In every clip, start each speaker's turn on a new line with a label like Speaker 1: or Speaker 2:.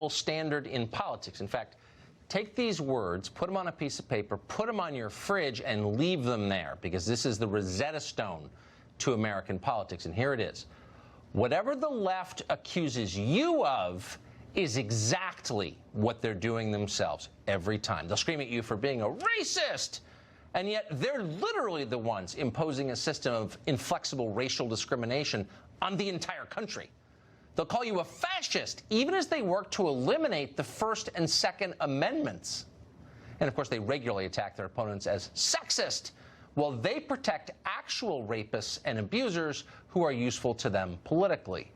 Speaker 1: standard in politics. In fact, take these words, put them on a piece of paper, put them on your fridge, and leave them there, because this is the Rosetta Stone to American politics. And here it is. Whatever the left accuses you of is exactly what they're doing themselves every time. They'll scream at you for being a racist, and yet they're literally the ones imposing a system of inflexible racial discrimination on the entire country. They'll call you a fascist, even as they work to eliminate the First and Second Amendments. And, of course, they regularly attack their opponents as sexist, while they protect actual rapists and abusers who are useful to them politically.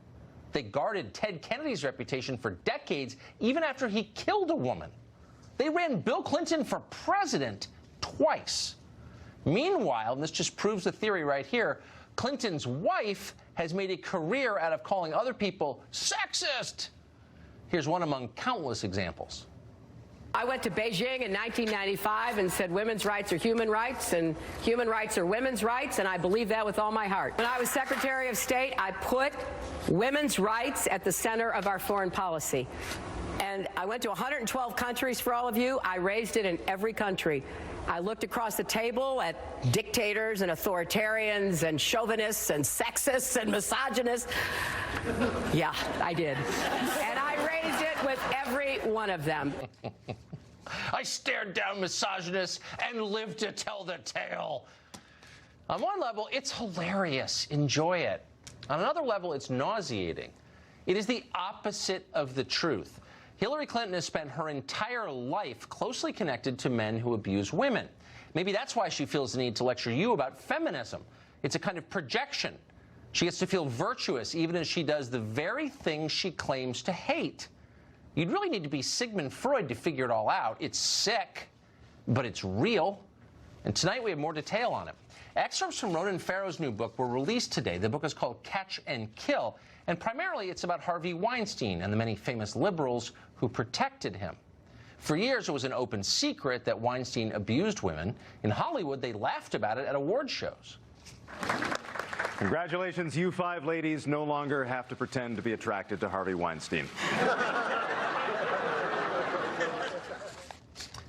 Speaker 1: They guarded Ted Kennedy's reputation for decades, even after he killed a woman. They ran Bill Clinton for president twice. Meanwhile, and this just proves the theory right here, Clinton's wife has made a career out of calling other people sexist. Here's one among countless examples.
Speaker 2: I went to Beijing in 1995 and said women's rights are human rights and human rights are women's rights, and I believe that with all my heart. When I was Secretary of State, I put women's rights at the center of our foreign policy. And I went to 112 countries, for all of you. I raised it in every country. I looked across the table at dictators and authoritarians and chauvinists and sexists and misogynists. Yeah, I did. And I raised it with every one of them.
Speaker 1: I stared down misogynists and lived to tell the tale. On one level, it's hilarious. Enjoy it. On another level, it's nauseating. It is the opposite of the truth. Hillary Clinton has spent her entire life closely connected to men who abuse women. Maybe that's why she feels the need to lecture you about feminism. It's a kind of projection. She gets to feel virtuous even as she does the very thing she claims to hate. You'd really need to be Sigmund Freud to figure it all out. It's sick, but it's real. And tonight we have more detail on it. Excerpts from Ronan Farrow's new book were released today. The book is called Catch and Kill, and primarily it's about Harvey Weinstein and the many famous liberals who protected him. For years, it was an open secret that Weinstein abused women. In Hollywood, they laughed about it at award shows.
Speaker 3: Congratulations, you five ladies no longer have to pretend to be attracted to Harvey Weinstein.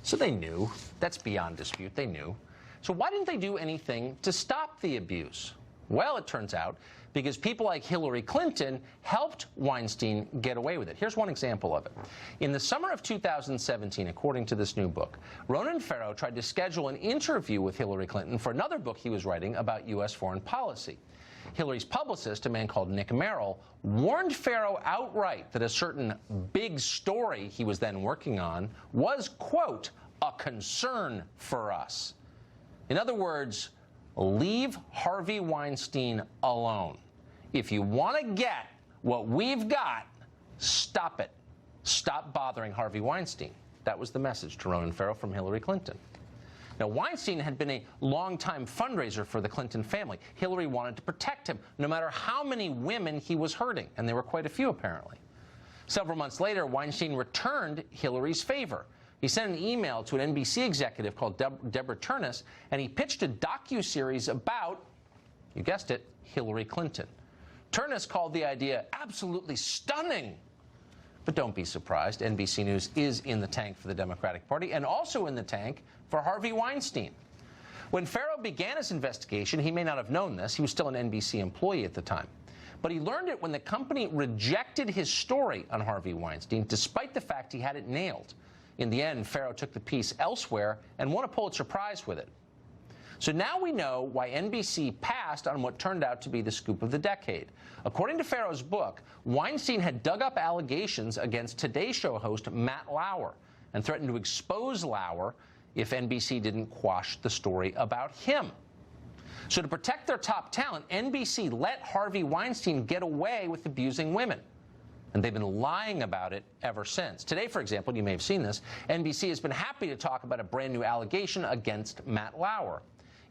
Speaker 1: So they knew. That's beyond dispute. They knew. So why didn't they do anything to stop the abuse? Well, it turns out because people like Hillary Clinton helped Weinstein get away with it. Here's one example of it. In the summer of 2017, according to this new book, Ronan Farrow tried to schedule an interview with Hillary Clinton for another book he was writing about U.S. foreign policy. Hillary's publicist, a man called Nick Merrill, warned Farrow outright that a certain big story he was then working on was, quote, a concern for us. In other words, leave Harvey Weinstein alone. If you want to get what we've got, stop it. Stop bothering Harvey Weinstein. That was the message to Ronan Farrow from Hillary Clinton. Now, Weinstein had been a longtime fundraiser for the Clinton family. Hillary wanted to protect him, no matter how many women he was hurting, and there were quite a few, apparently. Several months later, Weinstein returned Hillary's favor. He sent an email to an NBC executive called Deborah Turnus, and he pitched a docuseries about, you guessed it, Hillary Clinton. Turnus called the idea absolutely stunning. But don't be surprised, NBC News is in the tank for the Democratic Party and also in the tank for Harvey Weinstein. When Farrow began his investigation, he may not have known this. He was still an NBC employee at the time. But he learned it when the company rejected his story on Harvey Weinstein, despite the fact he had it nailed. In the end, Farrow took the piece elsewhere and won a Pulitzer Prize with it. So now we know why NBC passed on what turned out to be the scoop of the decade. According to Farrow's book, Weinstein had dug up allegations against Today Show host Matt Lauer and threatened to expose Lauer if NBC didn't quash the story about him. So to protect their top talent, NBC let Harvey Weinstein get away with abusing women. And they've been lying about it ever since. Today, for example, you may have seen this, NBC has been happy to talk about a brand new allegation against Matt Lauer.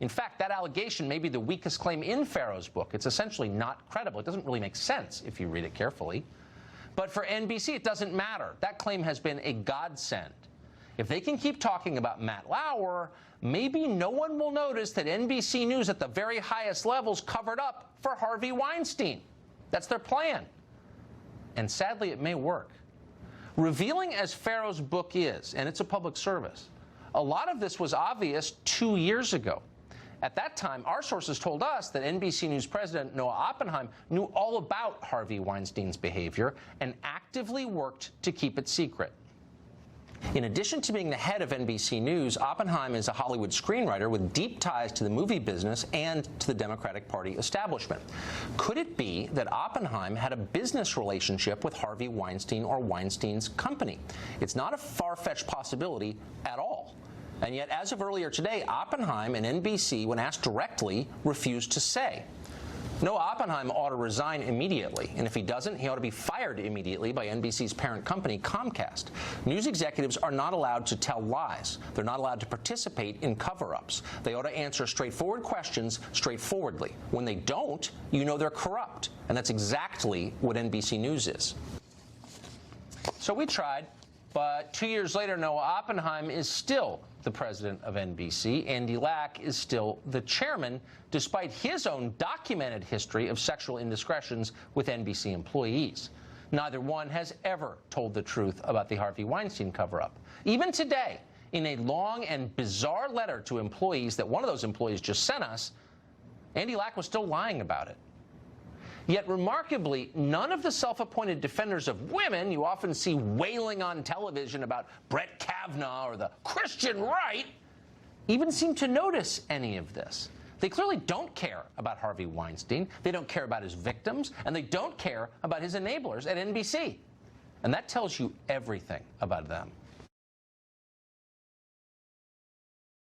Speaker 1: In fact, that allegation may be the weakest claim in Farrow's book. It's essentially not credible. It doesn't really make sense if you read it carefully. But for NBC, it doesn't matter. That claim has been a godsend. If they can keep talking about Matt Lauer, maybe no one will notice that NBC News at the very highest levels covered up for Harvey Weinstein. That's their plan. And sadly, it may work. Revealing as Farrow's book is, and it's a public service, a lot of this was obvious 2 years ago. At that time, our sources told us that NBC News president Noah Oppenheim knew all about Harvey Weinstein's behavior and actively worked to keep it secret. In addition to being the head of NBC News, Oppenheim is a Hollywood screenwriter with deep ties to the movie business and to the Democratic Party establishment. Could it be that Oppenheim had a business relationship with Harvey Weinstein or Weinstein's company? It's not a far-fetched possibility at all. And yet, as of earlier today, Oppenheim and NBC, when asked directly, refused to say. Noah Oppenheim ought to resign immediately, and if he doesn't, he ought to be fired immediately by NBC's parent company, Comcast. News executives are not allowed to tell lies. They're not allowed to participate in cover-ups. They ought to answer straightforward questions straightforwardly. When they don't, you know they're corrupt, and that's exactly what NBC News is. So we tried, but 2 years later, Noah Oppenheim is still the president of NBC. Andy Lack is still the chairman, despite his own documented history of sexual indiscretions with NBC employees. Neither one has ever told the truth about the Harvey Weinstein cover-up. Even today, in a long and bizarre letter to employees that one of those employees just sent us, Andy Lack was still lying about it. Yet, remarkably, none of the self-appointed defenders of women you often see wailing on television about Brett Kavanaugh or the Christian right even seem to notice any of this. They clearly don't care about Harvey Weinstein, they don't care about his victims, and they don't care about his enablers at NBC. And that tells you everything about them.